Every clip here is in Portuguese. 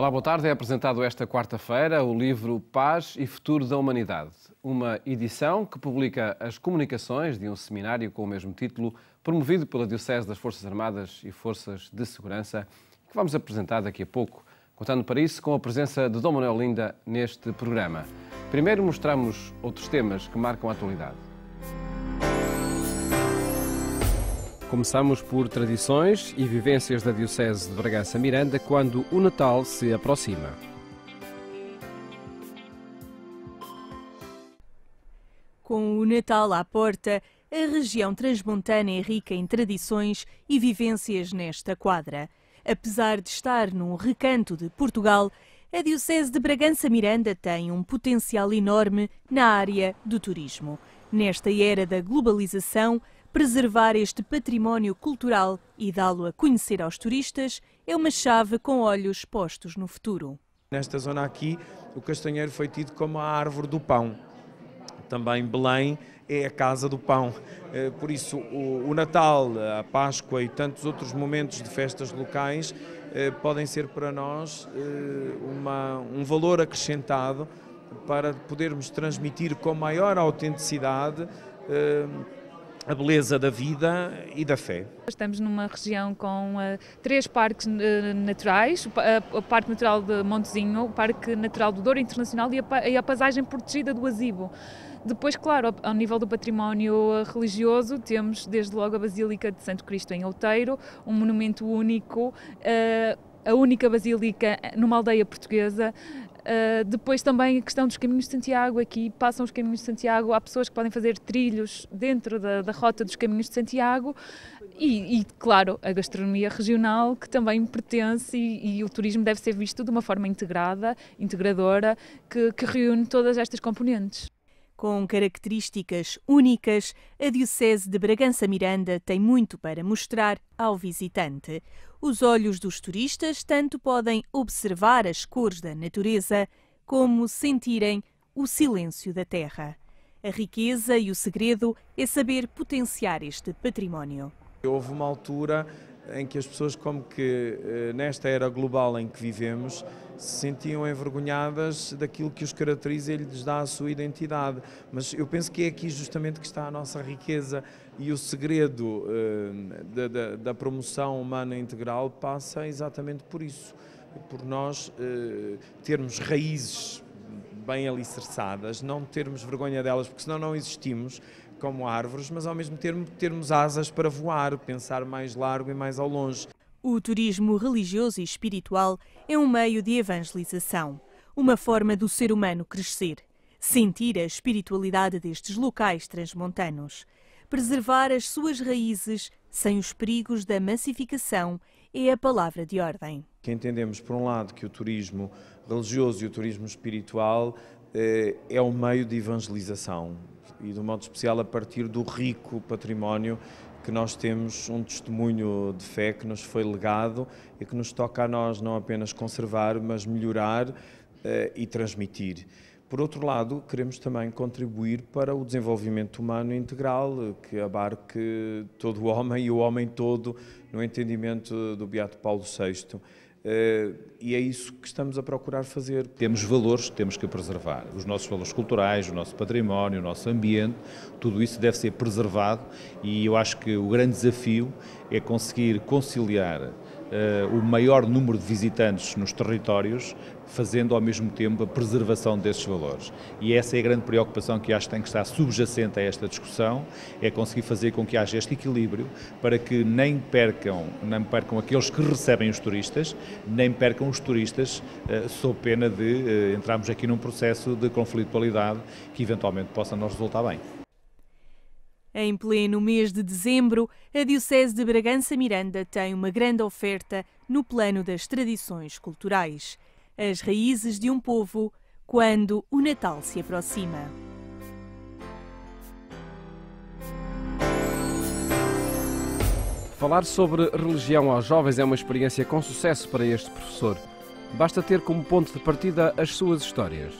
Olá, boa tarde. É apresentado esta quarta-feira o livro Paz e Futuro da Humanidade, uma edição que publica as comunicações de um seminário com o mesmo título, promovido pela Diocese das Forças Armadas e Forças de Segurança, que vamos apresentar daqui a pouco, contando para isso com a presença de Dom Manuel Linda neste programa. Primeiro mostramos outros temas que marcam a atualidade. Começamos por tradições e vivências da Diocese de Bragança Miranda quando o Natal se aproxima. Com o Natal à porta, a região transmontana é rica em tradições e vivências nesta quadra. Apesar de estar num recanto de Portugal, a Diocese de Bragança Miranda tem um potencial enorme na área do turismo. Nesta era da globalização, preservar este património cultural e dá-lo a conhecer aos turistas é uma chave com olhos postos no futuro. Nesta zona aqui, o castanheiro foi tido como a árvore do pão. Também Belém é a casa do pão. Por isso, o Natal, a Páscoa e tantos outros momentos de festas locais podem ser para nós um valor acrescentado para podermos transmitir com maior autenticidade a beleza da vida e da fé. Estamos numa região com 3 parques naturais, o Parque Natural de Montezinho, o Parque Natural do Douro Internacional e a paisagem protegida do Azibo. Depois, claro, ao nível do património religioso, temos desde logo a Basílica de Santo Cristo em Outeiro, um monumento único, a única basílica numa aldeia portuguesa. Depois também a questão dos caminhos de Santiago, aqui passam os caminhos de Santiago, há pessoas que podem fazer trilhos dentro da rota dos caminhos de Santiago e claro, a gastronomia regional que também pertence e o turismo deve ser visto de uma forma integrada, integradora, que reúne todas estas componentes. Com características únicas, a Diocese de Bragança Miranda tem muito para mostrar ao visitante. Os olhos dos turistas tanto podem observar as cores da natureza, como sentirem o silêncio da terra. A riqueza e o segredo é saber potenciar este património. Houve uma altura em que as pessoas, como que nesta era global em que vivemos, se sentiam envergonhadas daquilo que os caracteriza e lhes dá a sua identidade. Mas eu penso que é aqui justamente que está a nossa riqueza e o segredo da promoção humana integral passa exatamente por isso, por nós termos raízes bem alicerçadas, não termos vergonha delas, porque senão não existimos como árvores, mas ao mesmo tempo termos asas para voar, pensar mais largo e mais ao longe. O turismo religioso e espiritual é um meio de evangelização, uma forma do ser humano crescer, sentir a espiritualidade destes locais transmontanos, preservar as suas raízes sem os perigos da massificação é a palavra de ordem. Que entendemos, por um lado, que o turismo religioso e o turismo espiritual é um meio de evangelização e, de um modo especial, a partir do rico património que nós temos, um testemunho de fé que nos foi legado e que nos toca a nós não apenas conservar, mas melhorar e transmitir. Por outro lado, queremos também contribuir para o desenvolvimento humano integral, que abarque todo o homem e o homem todo, no entendimento do Beato Paulo VI. E é isso que estamos a procurar fazer. Temos valores que temos que preservar, os nossos valores culturais, o nosso património, o nosso ambiente, tudo isso deve ser preservado e eu acho que o grande desafio é conseguir conciliar o maior número de visitantes nos territórios, fazendo ao mesmo tempo a preservação desses valores. E essa é a grande preocupação que acho que tem que estar subjacente a esta discussão, é conseguir fazer com que haja este equilíbrio para que nem percam aqueles que recebem os turistas, nem percam os turistas, sob pena de entrarmos aqui num processo de conflitualidade que eventualmente possa não resultar bem. Em pleno mês de dezembro, a Diocese de Bragança Miranda tem uma grande oferta no plano das tradições culturais. As raízes de um povo quando o Natal se aproxima. Falar sobre religião aos jovens é uma experiência com sucesso para este professor. Basta ter como ponto de partida as suas histórias.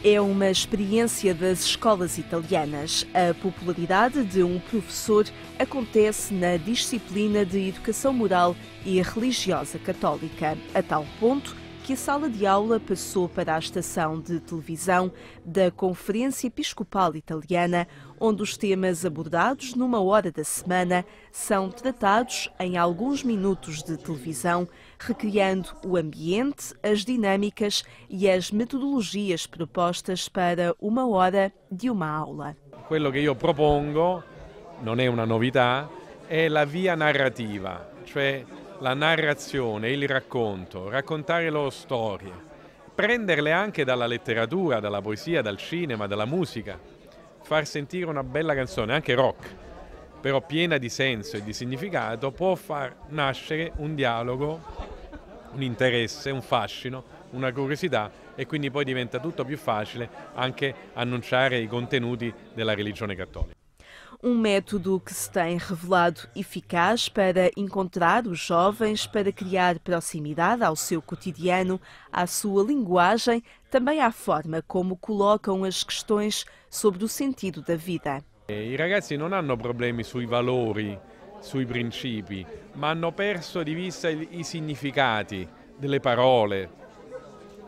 é uma experiência das escolas italianas. A popularidade de um professor acontece na disciplina de Educação Moral e Religiosa Católica, a tal ponto que a sala de aula passou para a estação de televisão da Conferência Episcopal Italiana, onde os temas abordados numa hora da semana são tratados em alguns minutos de televisão, recriando o ambiente, as dinâmicas e as metodologias propostas para uma hora de uma aula. Quello che io propongo non è una novità, è la via narrativa, cioè la narrazione, il racconto, raccontare loro storie, prenderle anche dalla letteratura, dalla poesia, dal cinema, dalla musica, far sentire una bella canzone, anche rock, però piena di senso e di significato, può far nascere un dialogo, un interesse, un fascino, una curiosità e quindi poi diventa tutto più facile anche annunciare i contenuti della religione cattolica. Um método que se tem revelado eficaz para encontrar os jovens, para criar proximidade ao seu cotidiano, à sua linguagem, também à forma como colocam as questões sobre o sentido da vida. I ragazzi non hanno problemi sui valori, sui principi, ma hanno perso di vista i significati delle parole,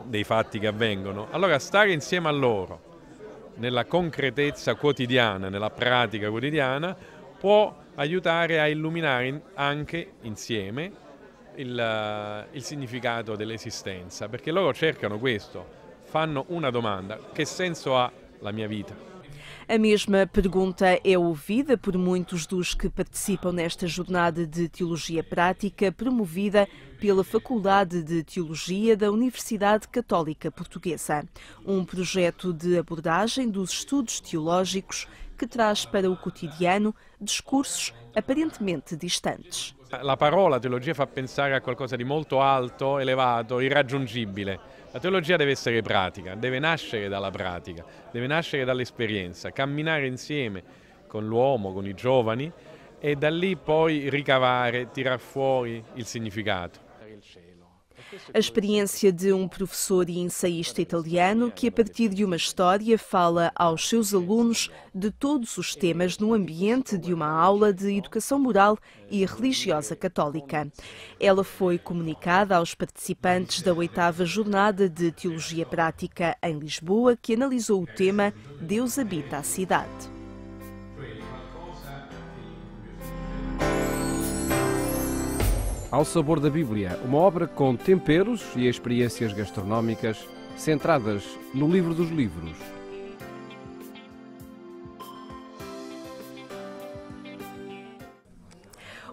dei fatti che avvengono. Allora stare insieme a loro nella concretezza quotidiana, nella pratica quotidiana, può aiutare a illuminare anche insieme il significato dell'esistenza, perché loro cercano questo, fanno una domanda: che senso ha la mia vita? A mesma pergunta é ouvida por muitos dos que participam nesta jornada de Teologia Prática promovida pela Faculdade de Teologia da Universidade Católica Portuguesa. Um projeto de abordagem dos estudos teológicos que traz para o cotidiano discursos aparentemente distantes. La parola teologia fa pensare a qualcosa di molto alto, elevato, irraggiungibile. La teologia deve essere pratica, deve nascere dalla pratica, deve nascere dall'esperienza, camminare insieme con l'uomo, con i giovani e da lì poi ricavare, tirar fuori il significato. A experiência de um professor e ensaísta italiano que, a partir de uma história, fala aos seus alunos de todos os temas no ambiente de uma aula de educação moral e religiosa católica. Ela foi comunicada aos participantes da 8ª Jornada de Teologia Prática em Lisboa, que analisou o tema Deus habita a cidade. Ao Sabor da Bíblia, uma obra com temperos e experiências gastronómicas centradas no livro dos livros.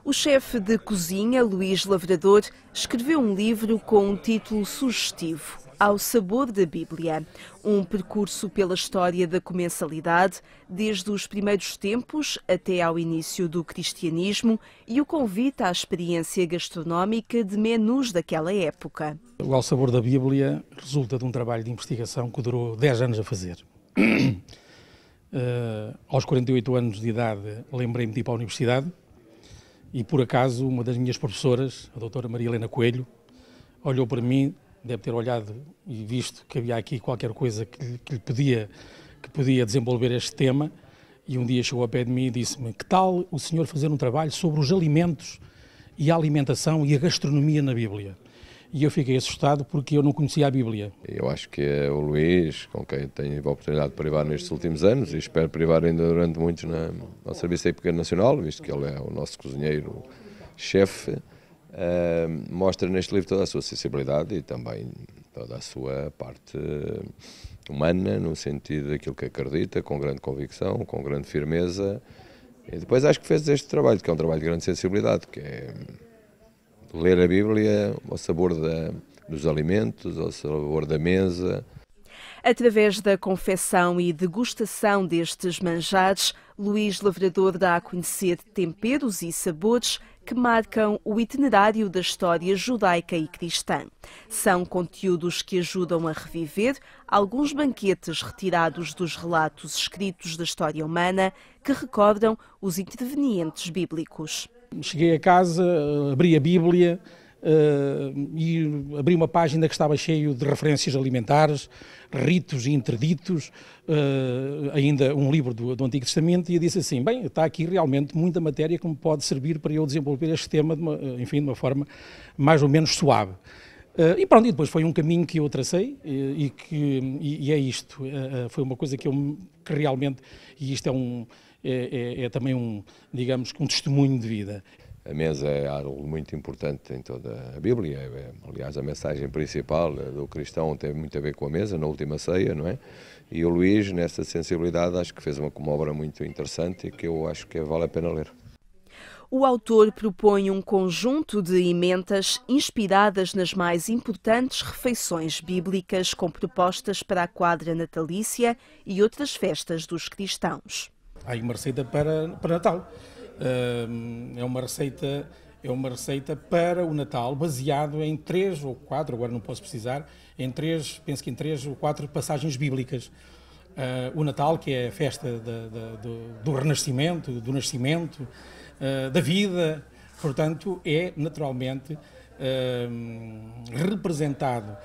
O chefe de cozinha, Luís Lavrador, escreveu um livro com um título sugestivo, Ao Sabor da Bíblia, um percurso pela história da comensalidade, desde os primeiros tempos até ao início do cristianismo e o convite à experiência gastronómica de menus daquela época. O Ao Sabor da Bíblia resulta de um trabalho de investigação que durou 10 anos a fazer. Aos 48 anos de idade lembrei-me de ir para a universidade e, por acaso, uma das minhas professoras, a doutora Maria Helena Coelho, olhou para mim, deve ter olhado e visto que havia aqui qualquer coisa que podia desenvolver este tema, e um dia chegou ao pé de mim e disse-me: que tal o senhor fazer um trabalho sobre os alimentos e a alimentação e a gastronomia na Bíblia? E eu fiquei assustado porque eu não conhecia a Bíblia. Eu acho que é o Luís, com quem tenho a oportunidade de privar nestes últimos anos, e espero privar ainda durante muitos ao Serviço Épico Nacional, visto que ele é o nosso cozinheiro-chefe. Mostra neste livro toda a sua sensibilidade e também toda a sua parte humana, no sentido daquilo que acredita, com grande convicção, com grande firmeza. E depois acho que fez este trabalho, que é um trabalho de grande sensibilidade, que é ler a Bíblia ao sabor dos alimentos, ao sabor da mesa. Através da confecção e degustação destes manjares, Luís Lavrador dá a conhecer temperos e sabores que marcam o itinerário da história judaica e cristã. São conteúdos que ajudam a reviver alguns banquetes retirados dos relatos escritos da história humana que recordam os intervenientes bíblicos. Cheguei a casa, abri a Bíblia, e abri uma página que estava cheio de referências alimentares, ritos e interditos, ainda um livro do Antigo Testamento, e eu disse assim, bem, está aqui realmente muita matéria que me pode servir para eu desenvolver este tema de uma forma mais ou menos suave. E pronto, e depois foi um caminho que eu tracei e é isto, foi uma coisa que realmente, e isto é também digamos, um testemunho de vida. A mesa é algo muito importante em toda a Bíblia, aliás a mensagem principal do cristão tem muito a ver com a mesa, na última ceia, não é? E o Luís, nessa sensibilidade, acho que fez uma obra muito interessante e que eu acho que vale a pena ler. O autor propõe um conjunto de emendas inspiradas nas mais importantes refeições bíblicas com propostas para a quadra natalícia e outras festas dos cristãos. Há aí uma receita para Natal. É uma receita para o Natal baseado em 3 ou 4, agora não posso precisar, penso que em 3 ou 4 passagens bíblicas. O Natal, que é a festa do renascimento, do nascimento, da vida, portanto, é naturalmente representado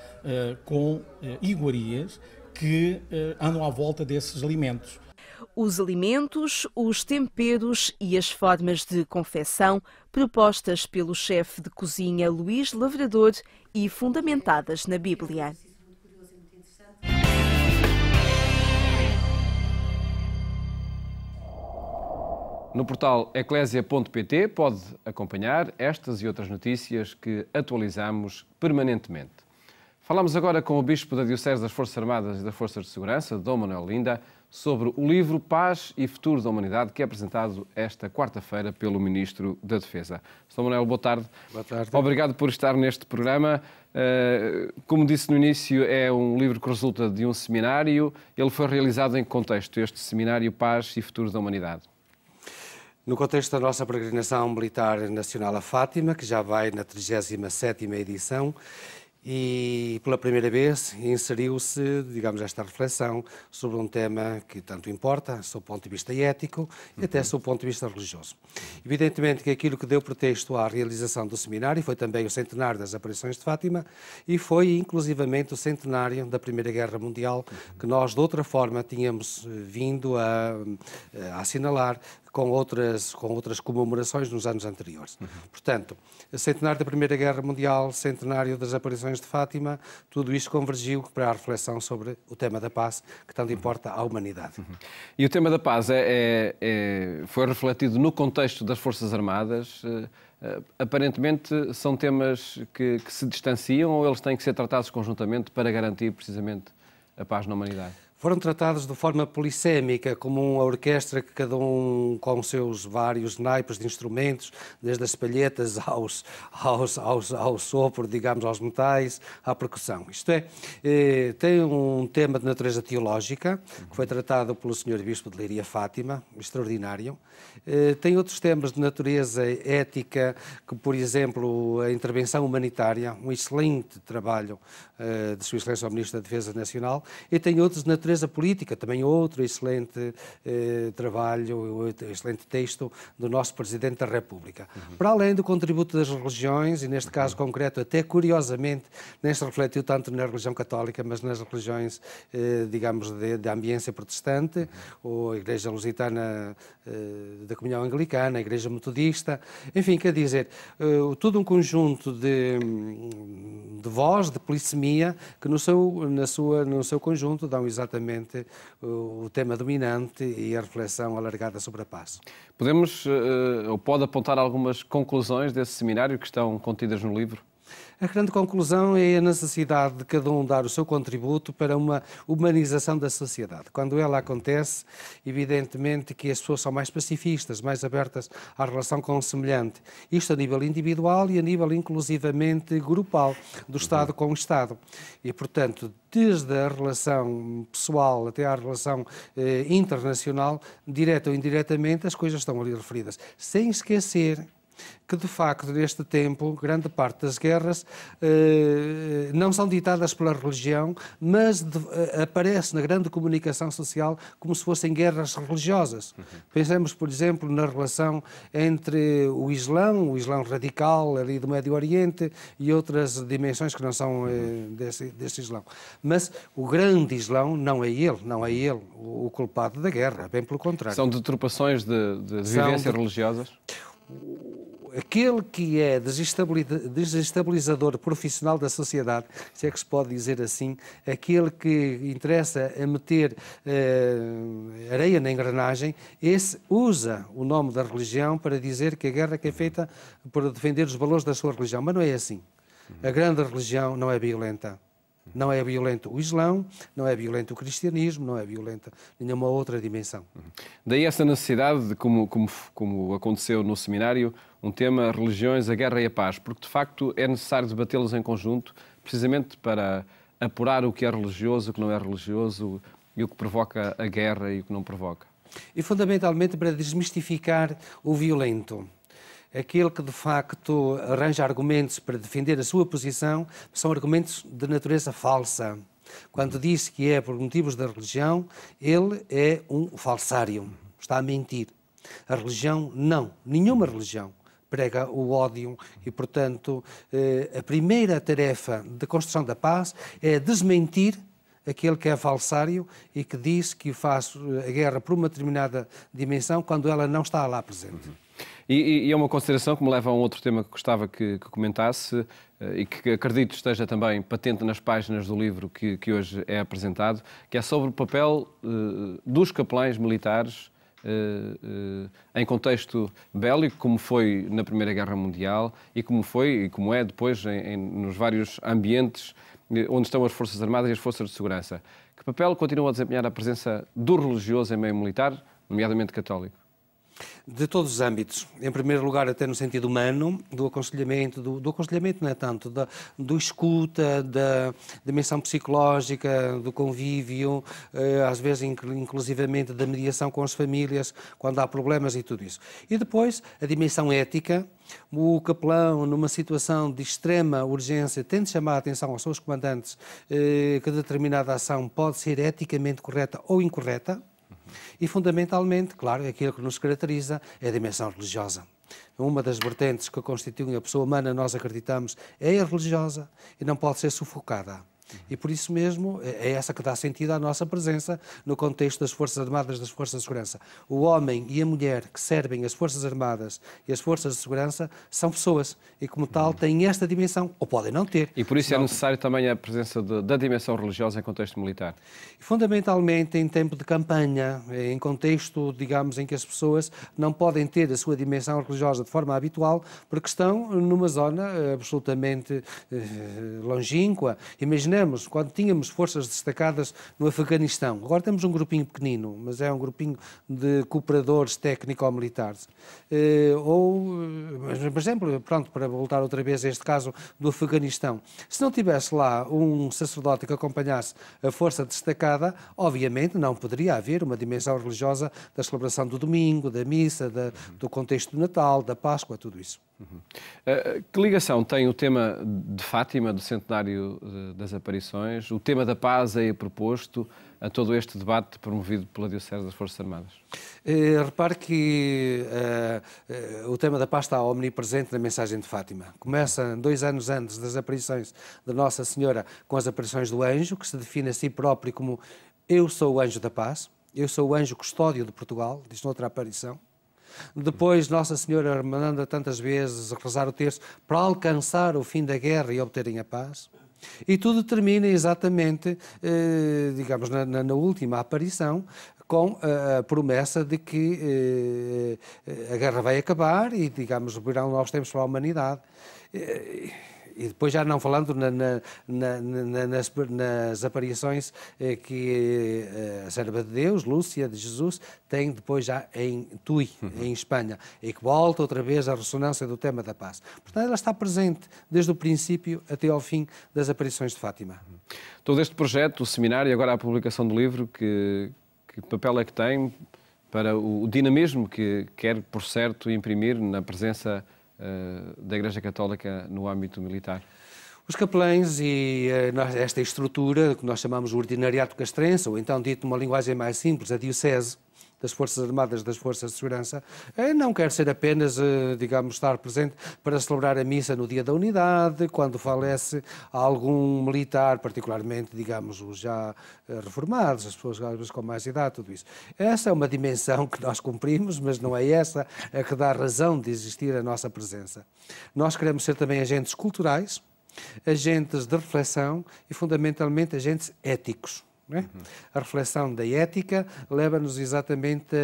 com iguarias que andam à volta desses alimentos. Os alimentos, os temperos e as formas de confecção propostas pelo chefe de cozinha Luís Lavrador e fundamentadas na Bíblia. No portal eclésia.pt pode acompanhar estas e outras notícias que atualizamos permanentemente. Falamos agora com o Bispo da Diocese das Forças Armadas e das Forças de Segurança, Dom Manuel Linda, sobre o livro Paz e Futuro da Humanidade, que é apresentado esta quarta-feira pelo Ministro da Defesa. Dom Manuel, boa tarde. Boa tarde. Obrigado por estar neste programa. Como disse no início, é um livro que resulta de um seminário. Ele foi realizado em que contexto, este seminário Paz e Futuro da Humanidade? No contexto da nossa peregrinação militar nacional a Fátima, que já vai na 37ª edição, e pela primeira vez inseriu-se, digamos, esta reflexão sobre um tema que tanto importa, sob o ponto de vista ético e até sob o ponto de vista religioso. Evidentemente que aquilo que deu pretexto à realização do seminário foi também o centenário das aparições de Fátima e foi inclusivamente o centenário da Primeira Guerra Mundial, que nós de outra forma tínhamos vindo a assinalar com outras comemorações nos anos anteriores. Portanto, centenário da Primeira Guerra Mundial, centenário das aparições de Fátima, tudo isto convergiu para a reflexão sobre o tema da paz, que tanto importa à humanidade. E o tema da paz foi refletido no contexto das Forças Armadas. Aparentemente são temas que se distanciam ou eles têm que ser tratados conjuntamente para garantir precisamente a paz na humanidade? Foram tratados de forma polissémica, como uma orquestra que cada um com os seus vários naipes de instrumentos, desde as palhetas ao sopro, digamos, aos metais, à percussão. Isto é, tem um tema de natureza teológica, que foi tratado pelo Sr. Bispo de Leiria Fátima, extraordinário. Tem outros temas de natureza ética, que, por exemplo, a intervenção humanitária, um excelente trabalho de Sua Excelência o Ministro da Defesa Nacional, e tem outros de natureza política, também outro excelente trabalho, excelente texto do nosso Presidente da República. Para além do contributo das religiões, e neste caso concreto, até curiosamente, nem se refletiu tanto na religião católica, mas nas religiões, digamos, de ambiência protestante, ou a Igreja Lusitana da Comunhão Anglicana, a Igreja Metodista, enfim, quer dizer, todo um conjunto de voz, de polissemia, que no seu conjunto dão exatamente o tema dominante e a reflexão alargada sobre a paz. Podemos, ou pode apontar algumas conclusões desse seminário que estão contidas no livro? A grande conclusão é a necessidade de cada um dar o seu contributo para uma humanização da sociedade. Quando ela acontece, evidentemente que as pessoas são mais pacifistas, mais abertas à relação com o semelhante. Isto a nível individual e a nível inclusivamente grupal, do Estado com o Estado. E, portanto, desde a relação pessoal até à relação internacional, direta ou indiretamente, as coisas estão ali referidas. Sem esquecer que de facto neste tempo grande parte das guerras não são ditadas pela religião, mas aparece na grande comunicação social como se fossem guerras religiosas. Pensemos, por exemplo, na relação entre o Islão radical ali do Médio Oriente e outras dimensões que não são desse Islão. Mas o grande Islão não é ele o culpado da guerra, bem pelo contrário. São deturpações de vivências religiosas? Aquele que é desestabilizador profissional da sociedade, se é que se pode dizer assim, aquele que interessa a meter areia na engrenagem, esse usa o nome da religião para dizer que a guerra é feita para defender os valores da sua religião. Mas não é assim. A grande religião não é violenta. Não é violento o Islão, não é violento o cristianismo, não é violenta nenhuma outra dimensão. Daí essa necessidade de, como aconteceu no seminário, um tema religiões, a guerra e a paz, porque de facto é necessário debatê-los em conjunto, precisamente para apurar o que é religioso, o que não é religioso e o que provoca a guerra e o que não provoca. E fundamentalmente para desmistificar o violento. Aquele que, de facto, arranja argumentos para defender a sua posição são argumentos de natureza falsa. Quando diz que é por motivos da religião, ele é um falsário, está a mentir. A religião, não. Nenhuma religião prega o ódio e, portanto, a primeira tarefa da construção da paz é desmentir aquele que é falsário e que diz que faz a guerra por uma determinada dimensão quando ela não está lá presente. E é uma consideração que me leva a um outro tema que gostava que comentasse e que acredito esteja também patente nas páginas do livro que hoje é apresentado, que é sobre o papel dos capelães militares em contexto bélico, como foi na Primeira Guerra Mundial e como é depois nos vários ambientes onde estão as Forças Armadas e as Forças de Segurança. Que papel continua a desempenhar a presença do religioso em meio militar, nomeadamente católico? De todos os âmbitos. Em primeiro lugar, até no sentido humano, do aconselhamento, do aconselhamento não é tanto, do escuta, da dimensão psicológica, do convívio, às vezes inclusivamente da mediação com as famílias, quando há problemas e tudo isso. E depois, a dimensão ética. O capelão, numa situação de extrema urgência, tem de chamar a atenção aos seus comandantes que determinada ação pode ser eticamente correta ou incorreta. E, fundamentalmente, claro, aquilo que nos caracteriza é a dimensão religiosa. Uma das vertentes que constituem a pessoa humana, nós acreditamos, é a religiosa e não pode ser sufocada. E por isso mesmo é essa que dá sentido à nossa presença no contexto das Forças Armadas e das Forças de Segurança. O homem e a mulher que servem as Forças Armadas e as Forças de Segurança são pessoas e, como tal, têm esta dimensão, ou podem não ter. E por isso é necessário também a presença da dimensão religiosa em contexto militar? Fundamentalmente em tempo de campanha, em contexto, digamos, em que as pessoas não podem ter a sua dimensão religiosa de forma habitual porque estão numa zona absolutamente longínqua. Imaginemos quando tínhamos forças destacadas no Afeganistão. Agora temos um grupinho pequenino, mas é um grupinho de cooperadores técnico-militares. Mas, por exemplo, pronto, para voltar outra vez a este caso do Afeganistão, se não tivesse lá um sacerdote que acompanhasse a força destacada, obviamente não poderia haver uma dimensão religiosa da celebração do domingo, da missa, do contexto do Natal, da Páscoa, tudo isso. Que ligação tem o tema de Fátima, do centenário das aparições, o tema da paz aí proposto a todo este debate promovido pela Diocese das Forças Armadas? Repare que o tema da paz está omnipresente na mensagem de Fátima. Começa 2 anos antes das aparições de Nossa Senhora com as aparições do anjo, que se define a si próprio como eu sou o anjo da paz, eu sou o anjo custódio de Portugal, diz noutra aparição. Depois, Nossa Senhora manda tantas vezes rezar o terço para alcançar o fim da guerra e obterem a paz. E tudo termina exatamente, digamos, na última aparição, com a promessa de que a guerra vai acabar e, digamos, virão novos tempos para a humanidade. E depois, já não falando nas aparições que a serva de Deus, Lúcia, de Jesus, tem depois já em Tui, em Espanha, e que volta outra vez à ressonância do tema da paz. Portanto, ela está presente desde o princípio até ao fim das aparições de Fátima. Todo este projeto, o seminário e agora a publicação do livro, que papel é que tem para o dinamismo que quer, por certo, imprimir na presença da Igreja Católica no âmbito militar? Os capelães e esta estrutura que nós chamamos de ordinariato castrense, ou então dito numa linguagem mais simples, a diocese das Forças Armadas, das Forças de Segurança, não quer ser apenas, digamos, estar presente para celebrar a missa no dia da unidade, quando falece algum militar, particularmente, digamos, os já reformados, as pessoas com mais idade, tudo isso. Essa é uma dimensão que nós cumprimos, mas não é essa a que dá razão de existir a nossa presença. Nós queremos ser também agentes culturais, agentes de reflexão e, fundamentalmente, agentes éticos. Não é? A reflexão da ética leva-nos exatamente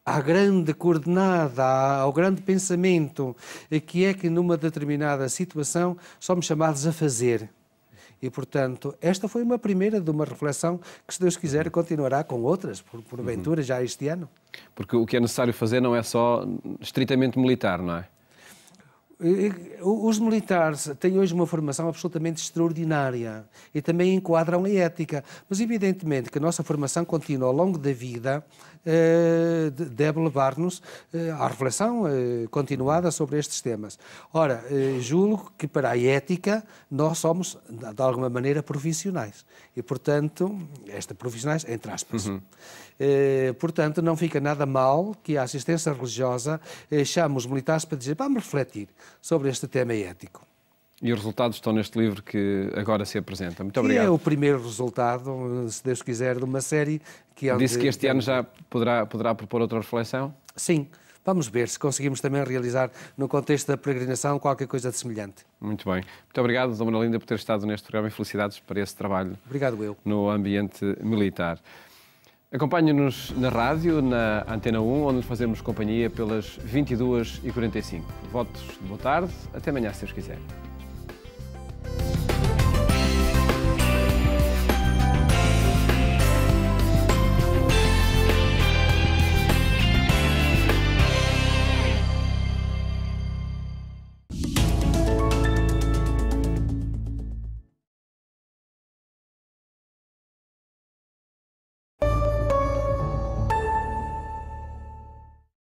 à grande coordenada, ao grande pensamento, que é que numa determinada situação somos chamados a fazer. E, portanto, esta foi uma primeira de uma reflexão que, se Deus quiser, continuará com outras, porventura, já este ano. Porque o que é necessário fazer não é só estritamente militar, não é? Os militares têm hoje uma formação absolutamente extraordinária e também enquadram a ética, mas evidentemente que a nossa formação contínua ao longo da vida deve levar-nos à reflexão continuada sobre estes temas. Ora, julgo que para a ética nós somos, de alguma maneira, profissionais e, portanto, profissionais entre aspas. Portanto, não fica nada mal que a assistência religiosa chame os militares para dizer vamos refletir sobre este tema ético. E os resultados estão neste livro que agora se apresenta. Muito obrigado. É o primeiro resultado, se Deus quiser, de uma série que é... Disse que este ano já poderá propor outra reflexão? Sim. Vamos ver se conseguimos também realizar, no contexto da peregrinação, qualquer coisa de semelhante. Muito bem. Muito obrigado, Dona Manuela Linda, por ter estado neste programa e felicidades para esse trabalho. Obrigado eu. No ambiente militar. Acompanhe-nos na rádio, na Antena 1, onde nos fazemos companhia pelas 22h45. Votos de boa tarde. Até amanhã, se Deus quiser.